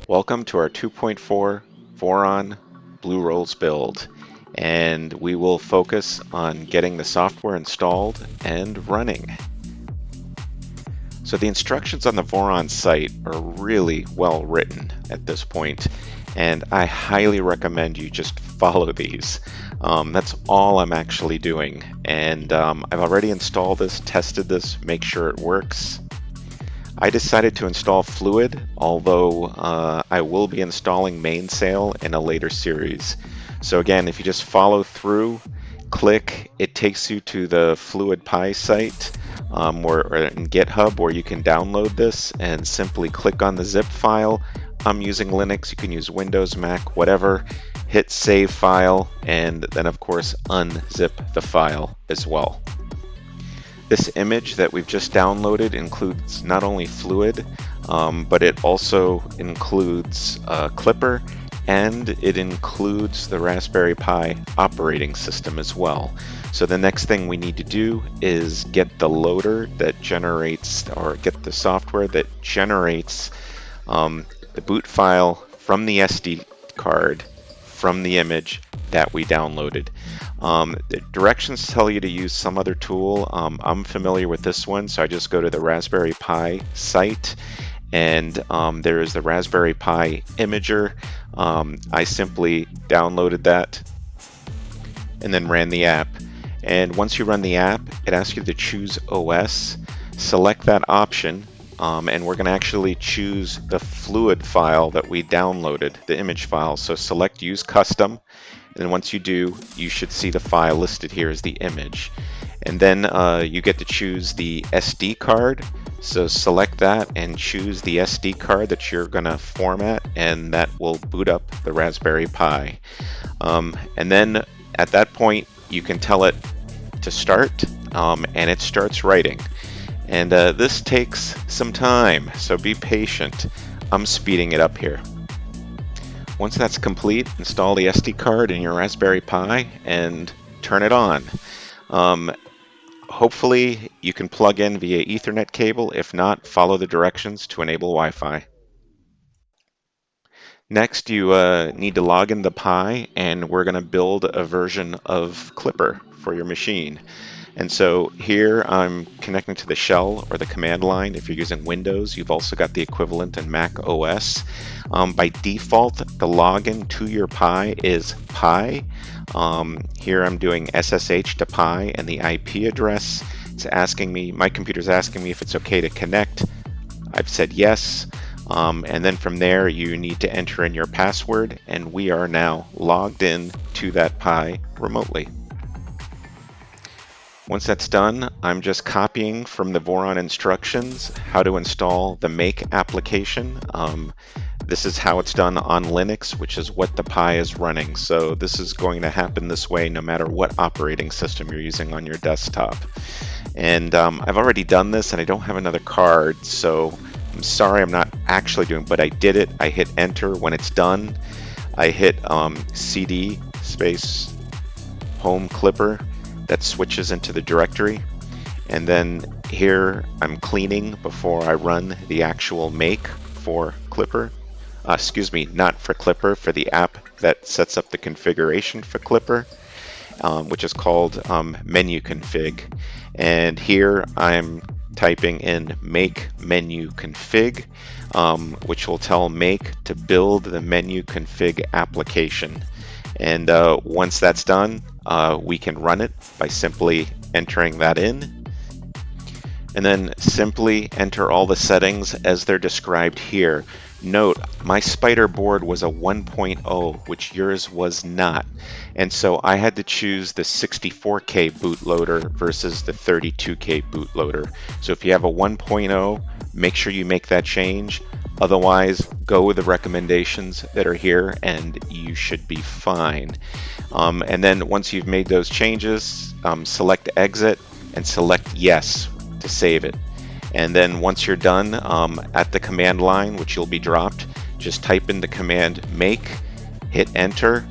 Welcome to our 2.4 Voron Blue Rolls build, and we will focus on getting the software installed and running. So the instructions on the Voron site are really well written at this point, and I highly recommend you just follow these. That's all I'm actually doing, and I've already installed this, tested this, make sure it works. I decided to install Fluid, although I will be installing Mainsail in a later series. So again, if you just follow through, click, it takes you to the Fluid Pi site or in GitHub where you can download this and simply click on the zip file. I'm using Linux, you can use Windows, Mac, whatever. Hit save file and then of course unzip the file as well. This image that we've just downloaded includes not only Fluid, but it also includes Klipper, and it includes the Raspberry Pi operating system as well. So the next thing we need to do is get the loader that generates, or get the software that generates the boot file from the SD card from the image that we downloaded. The directions tell you to use some other tool. I'm familiar with this one, so I just go to the Raspberry Pi site, and there is the Raspberry Pi Imager. I simply downloaded that and then ran the app. And once you run the app, it asks you to choose OS. Select that option, and we're going to actually choose the Fluid file that we downloaded, the image file. So select Use Custom. And then once you do, you should see the file listed here as the image. And then you get to choose the SD card. So select that and choose the SD card that you're going to format, and that will boot up the Raspberry Pi. And then at that point, you can tell it to start, and it starts writing. And this takes some time, so be patient. I'm speeding it up here. Once that's complete, install the SD card in your Raspberry Pi and turn it on. Hopefully you can plug in via Ethernet cable. If not, follow the directions to enable Wi-Fi. Next, you need to log in the Pi, and we're going to build a version of Klipper for your machine. And so here I'm connecting to the shell or the command line. If you're using Windows, you've also got the equivalent in Mac OS. By default, the login to your Pi is Pi. Here I'm doing SSH to Pi and the IP address. It's asking me, my computer's asking me if it's okay to connect. I've said yes. And then from there, you need to enter in your password, and we are now logged in to that Pi remotely. Once that's done, I'm just copying from the Voron instructions how to install the Make application. This is how it's done on Linux, which is what the Pi is running. So this is going to happen this way no matter what operating system you're using on your desktop. And I've already done this, and I don't have another card, so I'm sorry I'm not actually doing, but I did it. I hit enter when it's done. I hit CD space home Klipper. That switches into the directory, and then here I'm cleaning before I run the actual make for Klipper. Excuse me, not for Klipper, for the app that sets up the configuration for Klipper, which is called menu config. And here I'm typing in make menu config, which will tell make to build the menu config application. And once that's done, we can run it by simply entering that in. And then simply enter all the settings as they're described here. Note, my Spider board was a 1.0, which yours was not. And so I had to choose the 64K bootloader versus the 32K bootloader. So if you have a 1.0, make sure you make that change. Otherwise, go with the recommendations that are here and you should be fine. And then once you've made those changes, select exit and select yes to save it. And then once you're done at the command line, which you'll be dropped, just type in the command make, hit enter.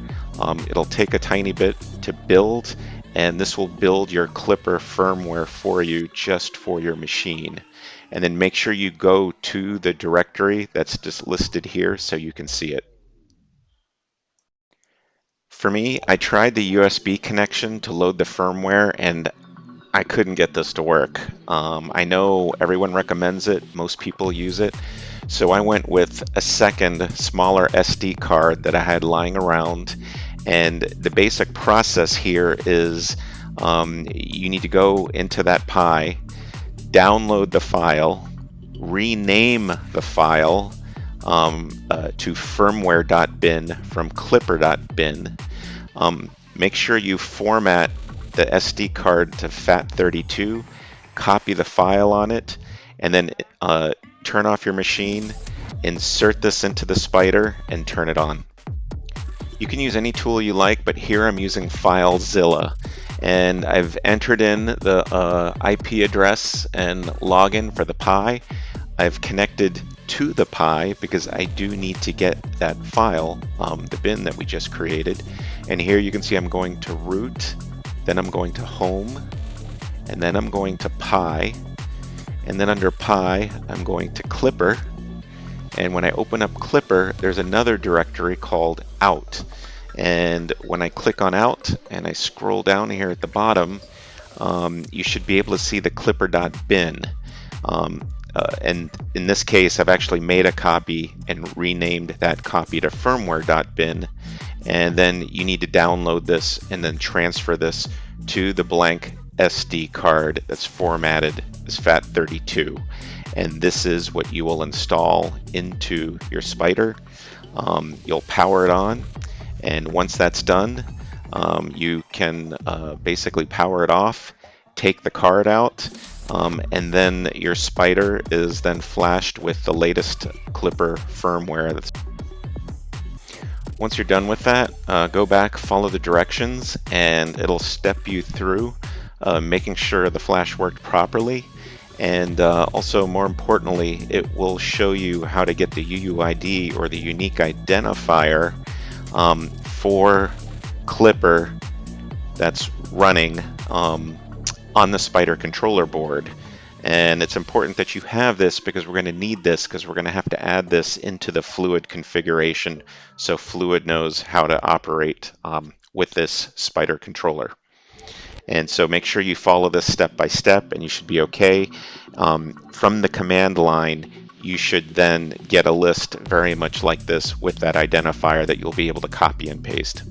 It'll take a tiny bit to build, and this will build your Klipper firmware for you just for your machine. and then make sure you go to the directory that's just listed here so you can see it. For me, I tried the USB connection to load the firmware, and I couldn't get this to work. I know everyone recommends it, most people use it, so I went with a second, smaller SD card that I had lying around. And the basic process here is you need to go into that Pi, download the file, rename the file to firmware.bin from clipper.bin. Make sure you format the SD card to FAT32, copy the file on it, and then turn off your machine, insert this into the Spider, and turn it on. You can use any tool you like, but here I'm using FileZilla, and I've entered in the IP address and login for the Pi. I've connected to the Pi because I do need to get that file, the bin that we just created. And here you can see I'm going to root, then I'm going to home, and then I'm going to Pi, and then under Pi I'm going to Clipper. And when I open up Clipper, there's another directory called out. And when I click on out and I scroll down here at the bottom, you should be able to see the clipper.bin. And in this case, I've actually made a copy and renamed that copy to firmware.bin. And then you need to download this and then transfer this to the blank SD card that's formatted as FAT32. And this is what you will install into your Spider. You'll power it on, and once that's done, you can basically power it off, take the card out, and then your Spider is then flashed with the latest Clipper firmware. Once you're done with that, go back, follow the directions, and it'll step you through making sure the flash worked properly. And also, more importantly, it will show you how to get the UUID, or the unique identifier, for Clipper that's running on the Spider controller board. And it's important that you have this because we're going to need this, because we're going to have to add this into the Fluid configuration so Fluid knows how to operate with this Spider controller. And so make sure you follow this step by step and you should be okay. From the command line, you should then get a list very much like this with that identifier that you'll be able to copy and paste.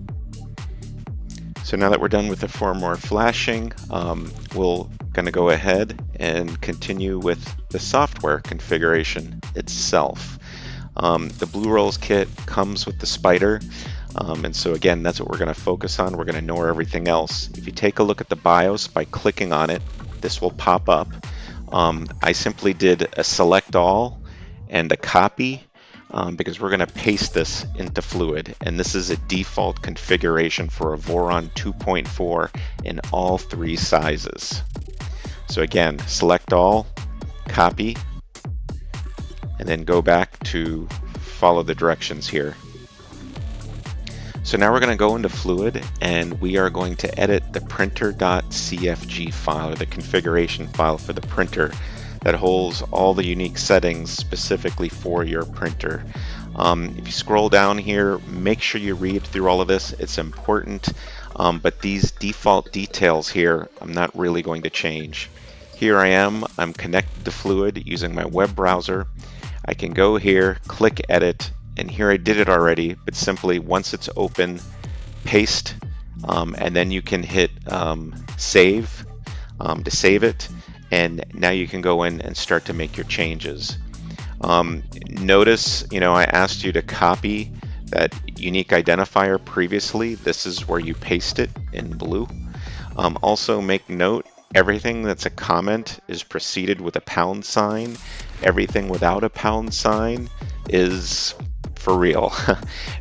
So now that we're done with the firmware flashing, we're going to go ahead and continue with the software configuration itself. The Blue Rolls kit comes with the Spider. And so again, that's what we're going to focus on. We're going to ignore everything else. If you take a look at the BIOS by clicking on it, this will pop up. I simply did a select all and a copy because we're going to paste this into Fluid. And this is a default configuration for a Voron 2.4 in all 3 sizes. So again, select all, copy, and then go back to follow the directions here. So now we're going to go into Fluid, and we are going to edit the printer.cfg file, or the configuration file for the printer that holds all the unique settings specifically for your printer. If you scroll down here, make sure you read through all of this. It's important, but these default details here, I'm not really going to change. Here I am, I'm connected to Fluid using my web browser. I can go here, click Edit, and here I did it already, but simply once it's open, paste, and then you can hit save to save it, and now you can go in and start to make your changes. Notice, I asked you to copy that unique identifier previously. This is where you paste it in blue. Also make note, everything that's a comment is preceded with a £. Everything without a £, is for real.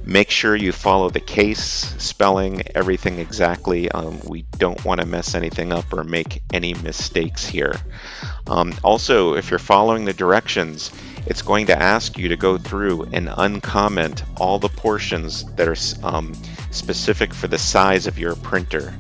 Make sure you follow the case, spelling, everything exactly. We don't want to mess anything up or make any mistakes here. Also, if you're following the directions, it's going to ask you to go through and uncomment all the portions that are specific for the size of your printer.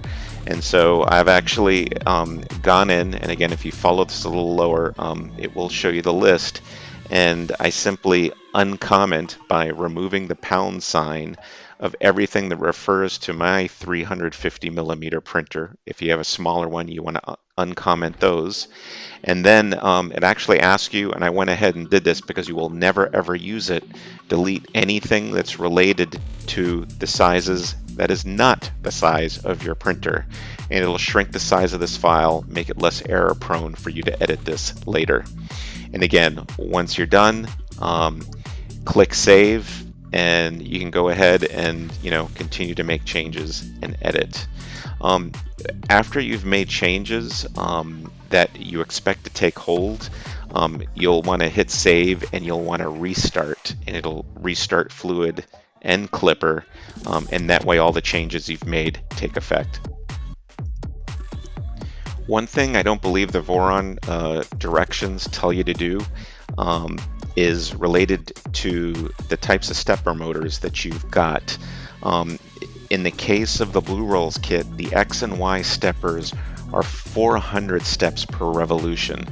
And so I've actually gone in, and again, if you follow this a little lower, it will show you the list. And I simply uncomment by removing the pound sign of everything that refers to my 350 millimeter printer. If you have a smaller one, you want to uncomment those. And then it actually asks you, and I went ahead and did this because you will never ever use it, delete anything that's related to the sizes that is not the size of your printer. And it'll shrink the size of this file, make it less error prone for you to edit this later. And again, once you're done, click save, and you can go ahead and continue to make changes and edit. After you've made changes that you expect to take hold, you'll want to hit save, and you'll want to restart, and it'll restart Fluid and Klipper, and that way all the changes you've made take effect. One thing I don't believe the Voron directions tell you to do is related to the types of stepper motors that you've got. In the case of the Blue Rolls kit, the X and Y steppers are 400 steps per revolution.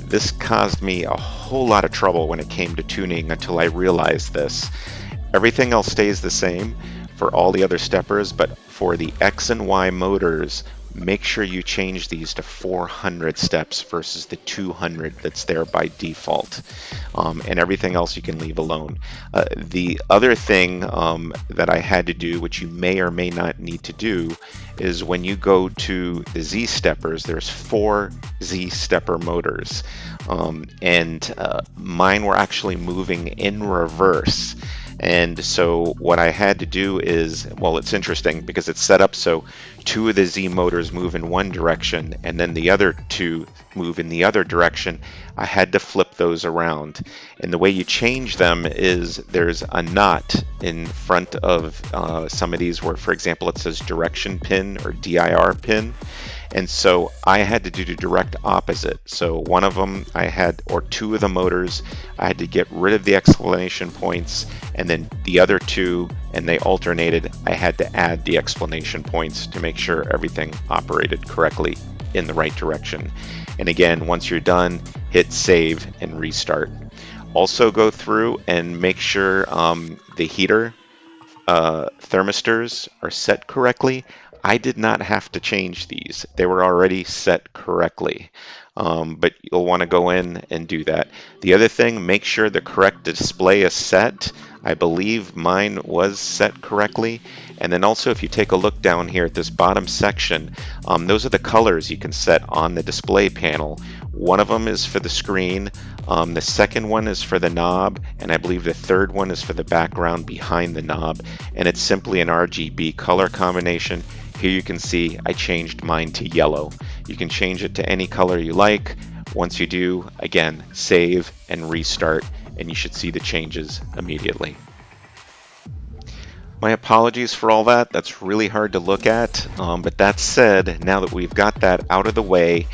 This caused me a whole lot of trouble when it came to tuning until I realized this. Everything else stays the same for all the other steppers, but for the X and Y motors, make sure you change these to 400 steps versus the 200 that's there by default. And everything else you can leave alone. The other thing that I had to do, which you may or may not need to do, is when you go to the Z steppers, there's 4 Z stepper motors. And mine were actually moving in reverse. And so what I had to do is, well, it's interesting because it's set up so 2 of the Z motors move in one direction and then the other 2 move in the other direction. I had to flip those around. And the way you change them is there's a knot in front of some of these where, for example, it says direction pin or DIR pin. And so I had to do the direct opposite. So one of them or 2 of the motors, I had to get rid of the explanation points, and then the other 2, and they alternated, I had to add the explanation points to make sure everything operated correctly in the right direction. And again, once you're done, hit save and restart. Also go through and make sure the heater thermistors are set correctly. I did not have to change these. They were already set correctly. But you'll want to go in and do that. The other thing, make sure the correct display is set. I believe mine was set correctly. And then also, if you take a look down here at this bottom section, those are the colors you can set on the display panel. One of them is for the screen, the second one is for the knob, and I believe the third one is for the background behind the knob. And it's simply an RGB color combination. Here you can see I changed mine to yellow. You can change it to any color you like. Once you do, again, save and restart, and you should see the changes immediately. My apologies for all that. That's really hard to look at. But that said, now that we've got that out of the way,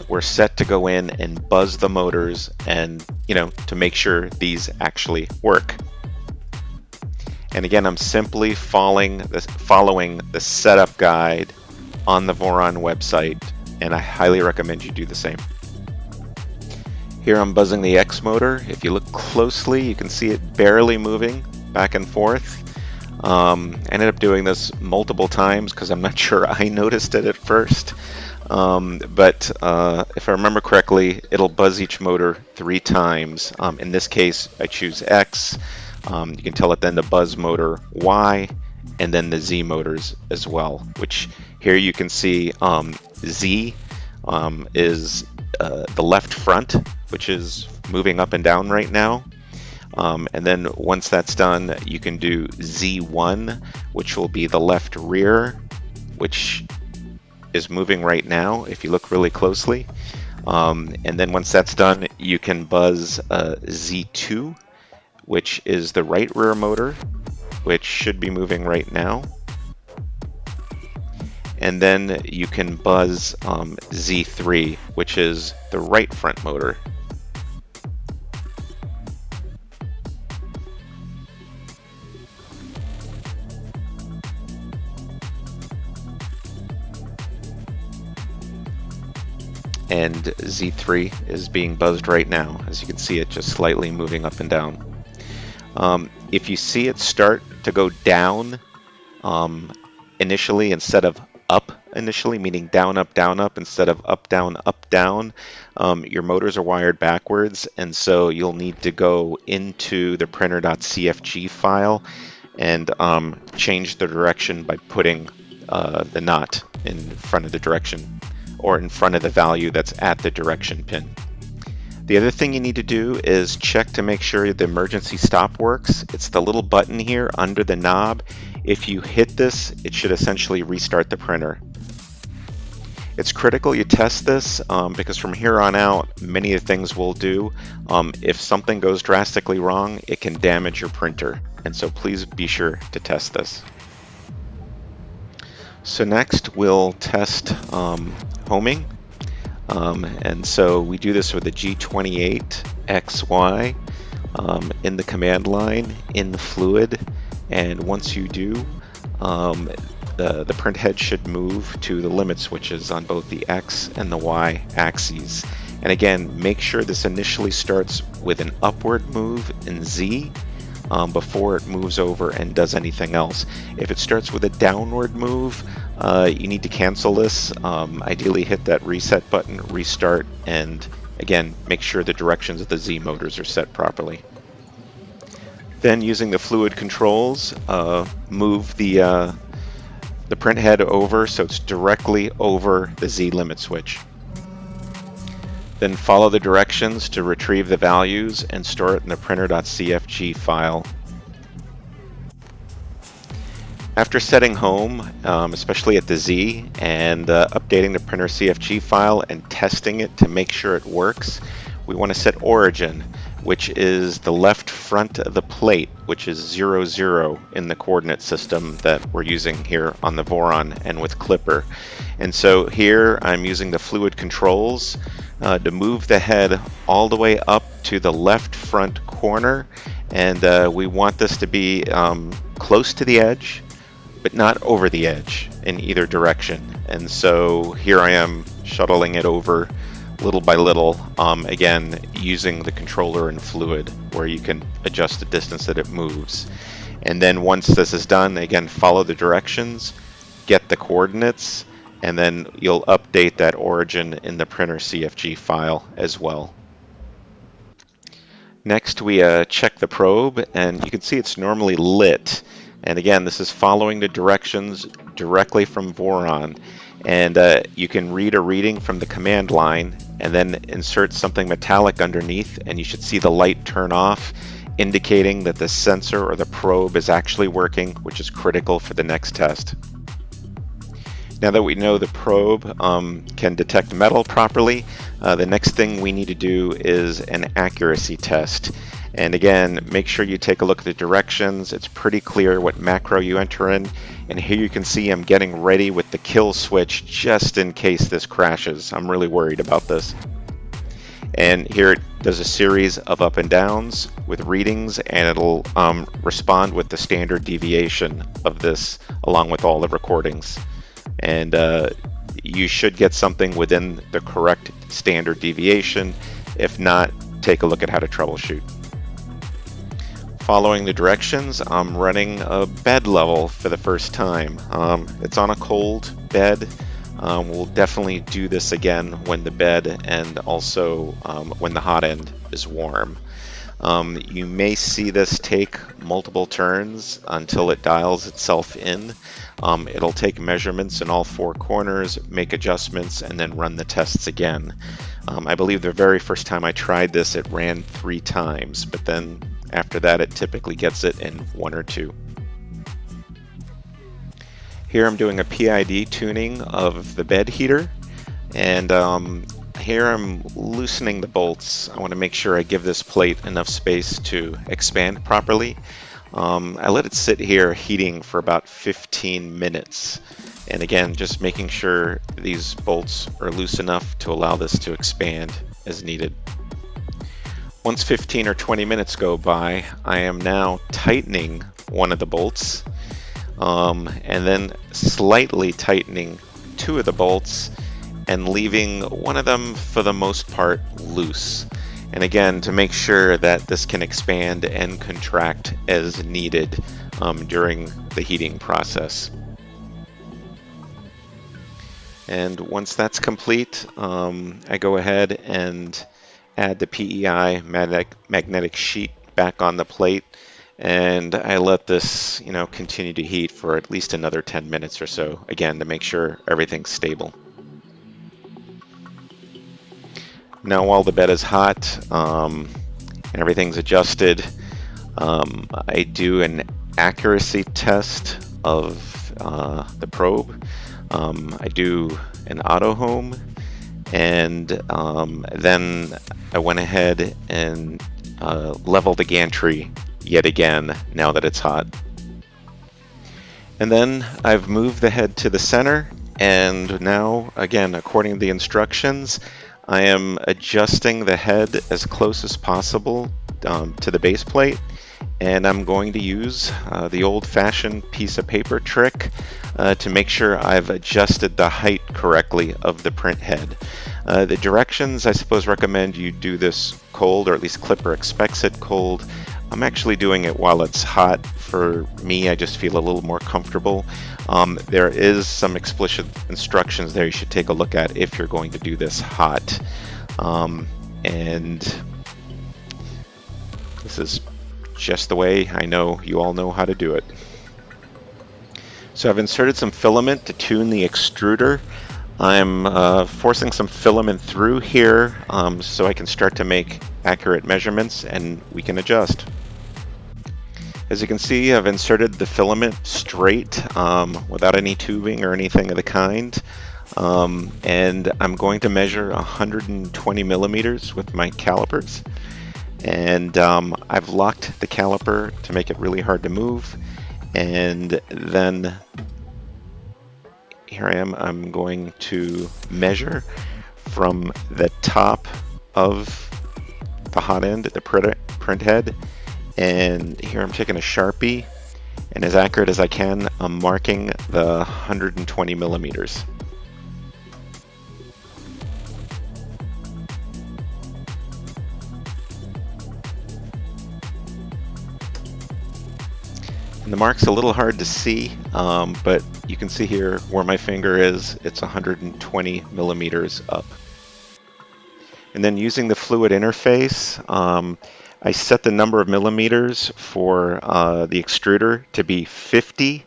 we're set to go in and buzz the motors and, to make sure these actually work. And again, I'm simply following the setup guide on the Voron website, and I highly recommend you do the same. Here I'm buzzing the X motor. If you look closely, you can see it barely moving back and forth. I ended up doing this multiple times because I'm not sure I noticed it at first. But if I remember correctly, it'll buzz each motor 3 times. In this case, I choose X. You can tell it then to buzz motor Y, and then the Z motors as well, which here you can see Z is the left front, which is moving up and down right now. And then once that's done, you can do Z1, which will be the left rear, which is moving right now if you look really closely. And then once that's done, you can buzz Z2, which is the right rear motor, which should be moving right now. And then you can buzz Z3, which is the right front motor. and Z3 is being buzzed right now. As you can see, it just slightly moving up and down. If you see it start to go down initially instead of up initially, meaning down, up instead of up, down, your motors are wired backwards, and so you'll need to go into the printer.cfg file and change the direction by putting the knot in front of the direction or in front of the value that's at the direction pin. The other thing you need to do is check to make sure the emergency stop works. It's the little button here under the knob. If you hit this, it should essentially restart the printer. It's critical you test this because from here on out, many of the things we'll do, if something goes drastically wrong, it can damage your printer. And so please be sure to test this. So next we'll test homing. And so we do this with the G28XY in the command line, in the fluid, and once you do, the print head should move to the limit switches on both the X and the Y axes. And again, make sure this initially starts with an upward move in Z before it moves over and does anything else. If it starts with a downward move, you need to cancel this. Ideally hit that reset button, restart, and again, make sure the directions of the Z motors are set properly. Then using the fluid controls, move the print head over so it's directly over the Z limit switch. Then follow the directions to retrieve the values and store it in the printer.cfg file. After setting home, especially at the Z, and updating the printer CFG file and testing it to make sure it works, we want to set origin, which is the left front of the plate, which is 0, 0 in the coordinate system that we're using here on the Voron and with Klipper. And so here I'm using the fluid controls to move the head all the way up to the left front corner, and we want this to be close to the edge, but not over the edge in either direction. And so here I am shuttling it over little by little, again using the controller and fluid where you can adjust the distance that it moves. And then once this is done, again follow the directions, get the coordinates, and then you'll update that origin in the printer CFG file as well. Next we check the probe, and you can see it's normally lit. And again, this is following the directions directly from Voron. And you can read a reading from the command line and then insert something metallic underneath, and you should see the light turn off, indicating that the sensor or the probe is actually working, which is critical for the next test. Now that we know the probe can detect metal properly, the next thing we need to do is an accuracy test. And again, make sure you take a look at the directions. It's pretty clear what macro you enter in. And here you can see I'm getting ready with the kill switch just in case this crashes. I'm really worried about this. And here it does a series of up and downs with readings, and it'll respond with the standard deviation of this along with all the recordings. And you should get something within the correct standard deviation. If not, take a look at how to troubleshoot. Following the directions, I'm running a bed level for the first time. It's on a cold bed. We'll definitely do this again when the bed and also when the hot end is warm. You may see this take multiple turns until it dials itself in. It'll take measurements in all four corners, make adjustments, and then run the tests again. I believe the very first time I tried this, it ran 3 times, but then after that, it typically gets it in 1 or 2. Here I'm doing a PID tuning of the bed heater, and here I'm loosening the bolts. I want to make sure I give this plate enough space to expand properly. I let it sit here heating for about 15 minutes. And again, just making sure these bolts are loose enough to allow this to expand as needed. Once 15 or 20 minutes go by, I am now tightening one of the bolts, and then slightly tightening 2 of the bolts, and leaving one of them for the most part loose. And again, to make sure that this can expand and contract as needed during the heating process. And once that's complete, I go ahead and add the PEI magnetic sheet back on the plate, and I let this, continue to heat for at least another 10 minutes or so, again, to make sure everything's stable. Now while the bed is hot and everything's adjusted, I do an accuracy test of the probe. I do an auto home, and then I went ahead and leveled the gantry yet again now that it's hot. And then I've moved the head to the center, and now, again, according to the instructions, I am adjusting the head as close as possible to the base plate, and I'm going to use the old-fashioned piece of paper trick to make sure I've adjusted the height correctly of the print head. The directions, I suppose, recommend you do this cold, or at least Klipper expects it cold. I'm actually doing it while it's hot. For me, I just feel a little more comfortable. There is some explicit instructions there you should take a look at if you're going to do this hot. And this is just the way I know you all know how to do it. So I've inserted some filament to tune the extruder. I'm forcing some filament through here so I can start to make accurate measurements, and we can adjust. As you can see, I've inserted the filament straight without any tubing or anything of the kind. And I'm going to measure 120 millimeters with my calipers. And I've locked the caliper to make it really hard to move. And then here I am, I'm going to measure from the top of the hot end, the print head. And here I'm taking a Sharpie, and as accurate as I can, I'm marking the 120 millimeters. And the mark's a little hard to see, but you can see here where my finger is, it's 120 millimeters up. And then using the fluid interface, I set the number of millimeters for the extruder to be 50,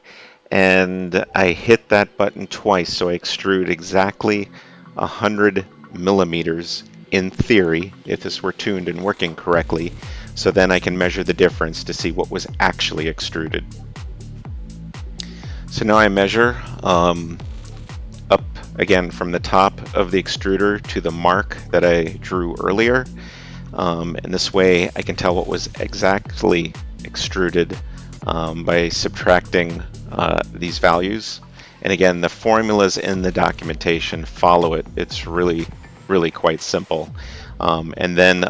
and I hit that button twice, so I extrude exactly 100 millimeters in theory, if this were tuned and working correctly, so then I can measure the difference to see what was actually extruded. So now I measure up again from the top of the extruder to the mark that I drew earlier. And this way I can tell what was exactly extruded by subtracting these values. And again, the formulas in the documentation follow it. It's really quite simple. And then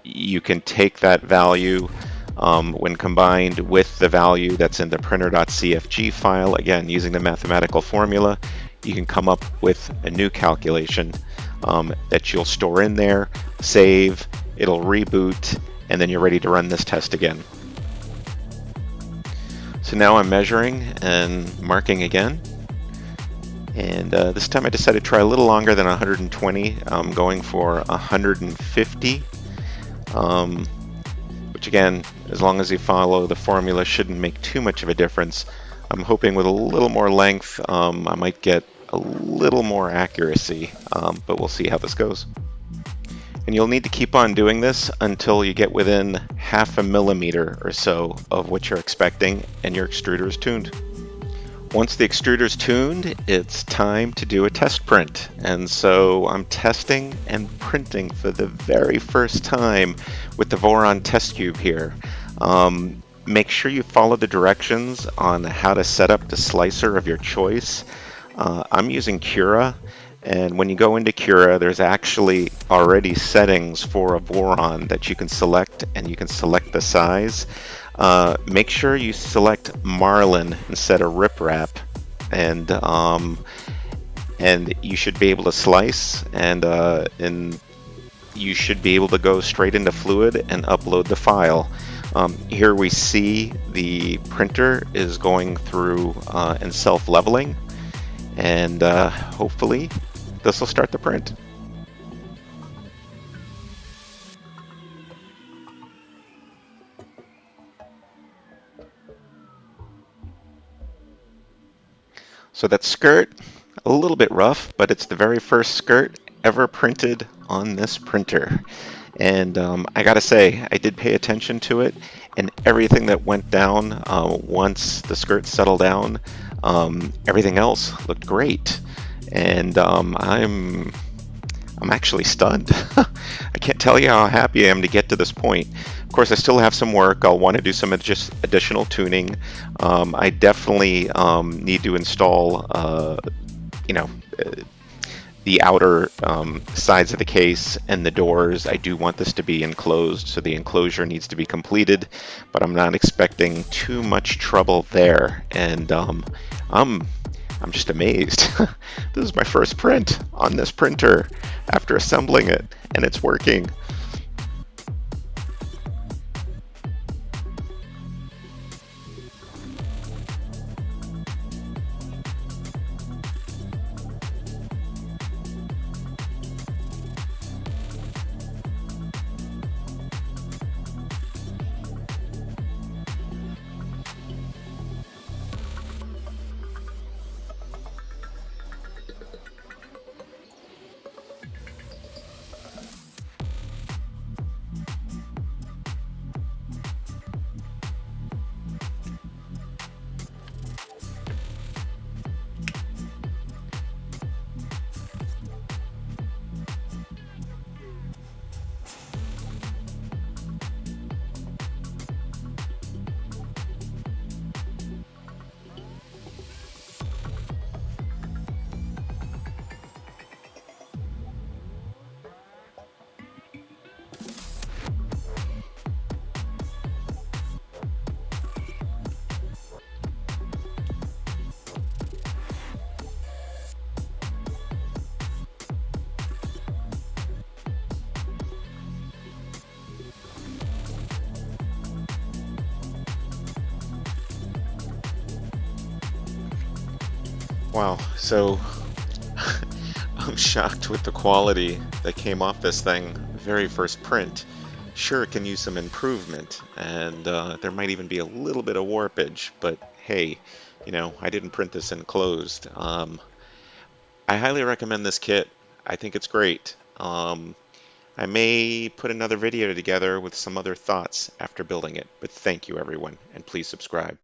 you can take that value when combined with the value that's in the printer.cfg file, again, using the mathematical formula, you can come up with a new calculation that you'll store in there, save, it'll reboot, and then you're ready to run this test again. So now I'm measuring and marking again. And this time I decided to try a little longer than 120. I'm going for 150, which again, as long as you follow the formula, shouldn't make too much of a difference. I'm hoping with a little more length, I might get a little more accuracy, but we'll see how this goes. And you'll need to keep on doing this until you get within half a millimeter or so of what you're expecting and your extruder is tuned. Once the extruder is tuned, it's time to do a test print. And so I'm testing and printing for the very first time with the Voron test cube here. Make sure you follow the directions on how to set up the slicer of your choice. I'm using Cura, and when you go into Cura, there's actually already settings for a Voron that you can select, and you can select the size. Make sure you select Marlin instead of Rip Wrap, and and you should be able to slice, and you should be able to go straight into Fluid and upload the file. Here we see the printer is going through and self-leveling, and hopefully this will start the print. So that skirt, a little bit rough, but it's the very first skirt ever printed on this printer. And I gotta say, I did pay attention to it, and everything that went down once the skirt settled down, everything else looked great. And I'm actually stunned. I can't tell you how happy I am to get to this point. Of course, I still have some work. I'll want to do some just additional tuning. I definitely need to install, you know, the outer sides of the case and the doors. I do want this to be enclosed, so the enclosure needs to be completed, but I'm not expecting too much trouble there. And I'm just amazed. This is my first print on this printer after assembling it, and it's working. Wow, so I'm shocked with the quality that came off this thing, very first print. Sure, it can use some improvement, and there might even be a little bit of warpage, but hey, I didn't print this enclosed. I highly recommend this kit. I think it's great. I may put another video together with some other thoughts after building it, but thank you everyone, and please subscribe.